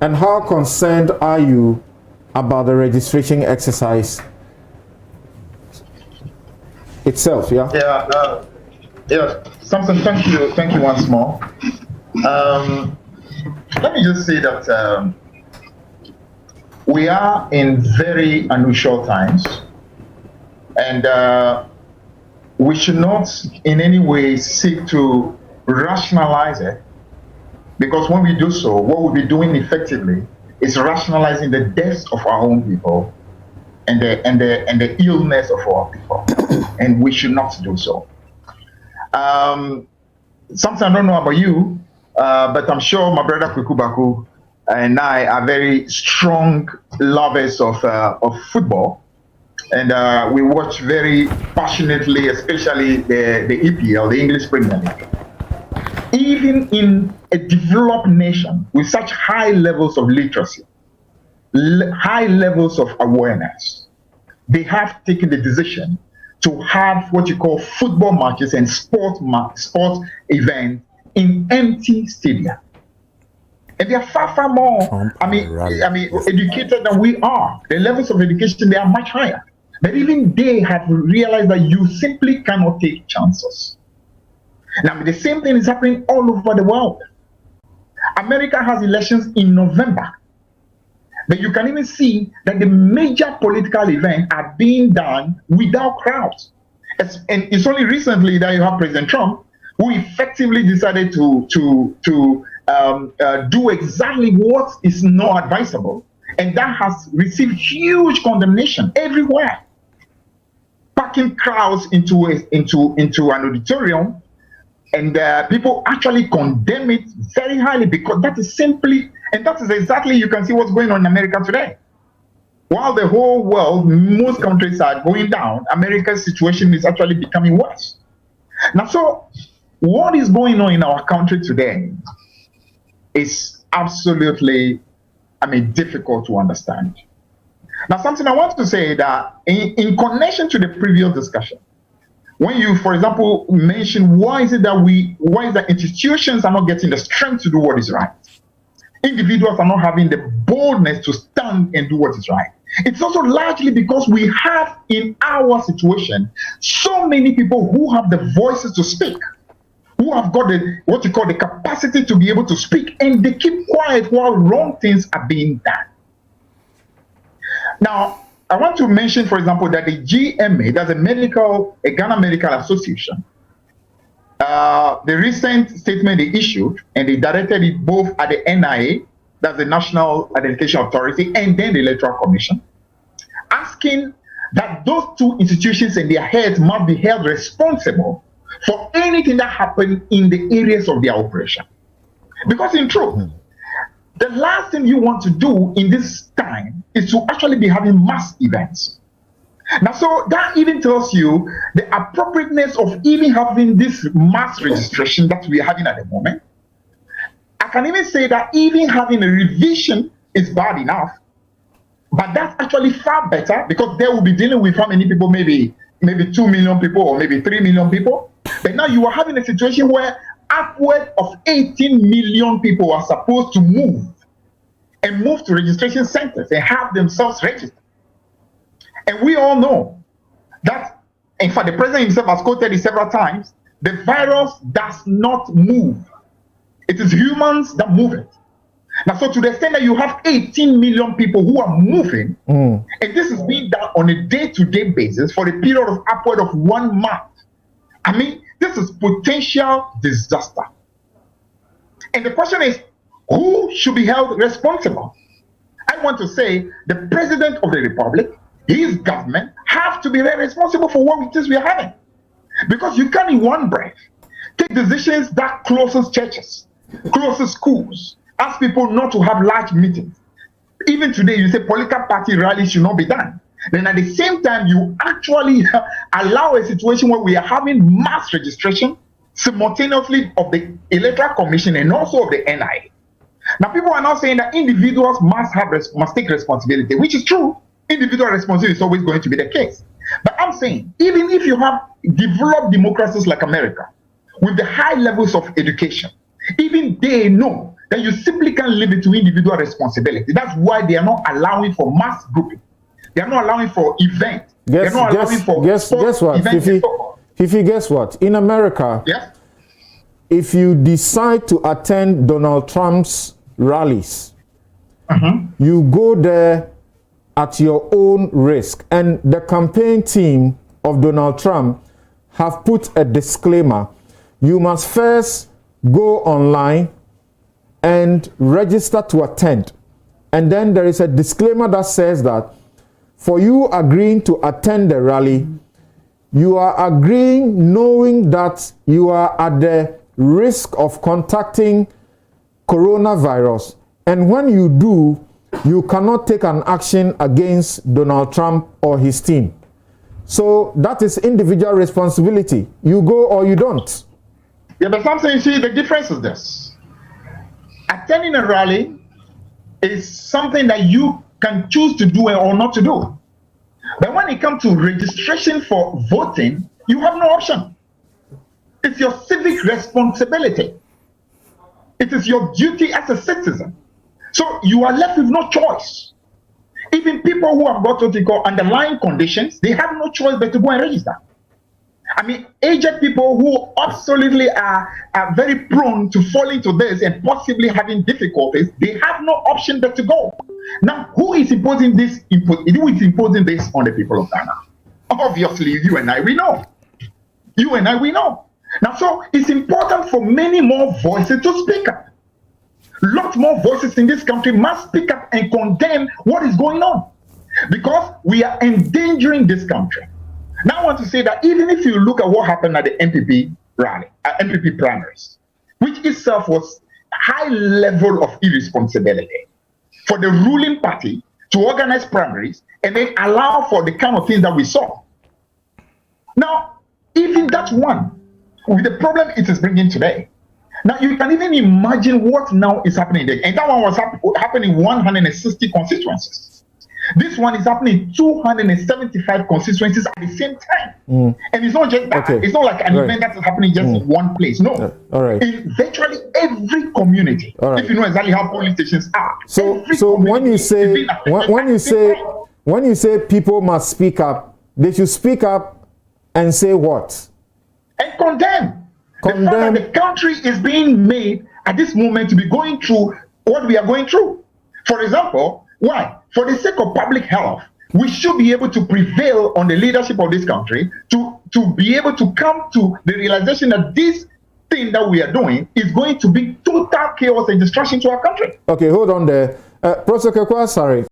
And how concerned are you about the registration exercise itself? Yeah, Samson, thank you once more. Let me just say that we are in very unusual times, and we should not in any way seek to rationalize it, because when we do so, what we'll be doing effectively is rationalizing the deaths of our own people and the illness of our people, and we should not do so. Something I don't know about you, but I'm sure my brother Kukubaku and I are very strong lovers of football, and we watch very passionately, especially the EPL, the English Premier League. Even in a developed nation with such high levels of literacy, high levels of awareness, they have taken the decision to have what you call football matches and sports events in empty stadia. And they are far more, educated than we are. The levels of education, they are much higher. But even they have realized that you simply cannot take chances. Now, the same thing is happening all over the world. America has elections in November. But you can even see that the major political events are being done without crowds. And it's only recently that you have President Trump, who effectively decided to do exactly what is not advisable. And that has received huge condemnation everywhere. Packing crowds into an auditorium, and people actually condemn it very highly, because that is simply, and that is exactly, you can see what's going on in America today. While the whole world, most countries are going down, America's situation is actually becoming worse. Now, so what is going on in our country today is absolutely, difficult to understand. Now, something I want to say that in connection to the previous discussion, when you, for example, mention why is that institutions are not getting the strength to do what is right, individuals are not having the boldness to stand and do what is right, it's also largely because we have in our situation so many people who have the voices to speak, who have got what you call the capacity to be able to speak, and they keep quiet while wrong things are being done. Now, I want to mention, for example, that the GMA, that's a Ghana Medical Association, the recent statement they issued, and they directed it both at the NIA, that's the National Identification Authority, and then the Electoral Commission, asking that those two institutions and their heads must be held responsible for anything that happened in the areas of their operation. Because in truth, the last thing you want to do in this time is to actually be having mass events. Now, so that even tells you the appropriateness of even having this mass registration that we are having at the moment. I can even say that even having a revision is bad enough, but that's actually far better, because they will be dealing with how many people, maybe 2 million people or maybe 3 million people. But now you are having a situation where upward of 18 million people are supposed to move to registration centers and have themselves registered. And we all know that, in fact, the president himself has quoted it several times, the virus does not move. It is humans that move it. Now, so to the extent that you have 18 million people who are moving, and this is being done on a day-to-day basis for a period of upward of 1 month, this is potential disaster. And the question is, who should be held responsible? I want to say the President of the Republic, his government, have to be very responsible for what it is we are having. Because you can't in one breath take decisions that closes churches, closes schools, ask people not to have large meetings. Even today, you say political party rallies should not be done. Then at the same time, you actually allow a situation where we are having mass registration simultaneously of the Electoral Commission and also of the NIA. Now, people are now saying that individuals must take responsibility, which is true. Individual responsibility is always going to be the case. But I'm saying, even if you have developed democracies like America, with the high levels of education, even they know then you simply can't leave it to individual responsibility. That's why they are not allowing for mass grouping. They are not allowing for events. They are not allowing for guess what? Fifi, guess what? In America, yes, if you decide to attend Donald Trump's rallies, you go there at your own risk. And the campaign team of Donald Trump have put a disclaimer. You must first go online and register to attend. And then there is a disclaimer that says that for you agreeing to attend the rally, you are agreeing knowing that you are at the risk of contacting coronavirus. And when you do, you cannot take an action against Donald Trump or his team. So that is individual responsibility. You go or you don't. Yeah, but something, you see, the difference is this. Attending a rally is something that you can choose to do or not to do. But when it comes to registration for voting, you have no option. It's your civic responsibility. It is your duty as a citizen. So you are left with no choice. Even people who have got what we call underlying conditions, they have no choice but to go and register. I mean, aged people who absolutely are very prone to fall into this and possibly having difficulties, they have no option but to go. Now, who is imposing this? Who is imposing this on the people of Ghana? Obviously, you and I, we know. You and I, we know. Now, so it's important for many more voices to speak up. Lots more voices in this country must speak up and condemn what is going on, because we are endangering this country. Now I want to say that even if you look at what happened at the MPP rally, MPP primaries, which itself was high level of irresponsibility for the ruling party to organize primaries and then allow for the kind of things that we saw. Now, even that one, with the problem it is bringing today, now you can even imagine what now is happening there. And that one was happening in 160 constituencies. This one is happening in 275 constituencies at the same time. And it's not just that. Okay. It's not like an event that is happening just in one place. No. All right. In virtually every community. All right. If you know exactly how police stations are. So when you say people must speak up, they should speak up and say what? And condemn. The fact that the country is being made at this moment to be going through what we are going through. For example, why? For the sake of public health, we should be able to prevail on the leadership of this country to be able to come to the realization that this thing that we are doing is going to be total chaos and destruction to our country. Okay, hold on there. Professor Kekwa, sorry.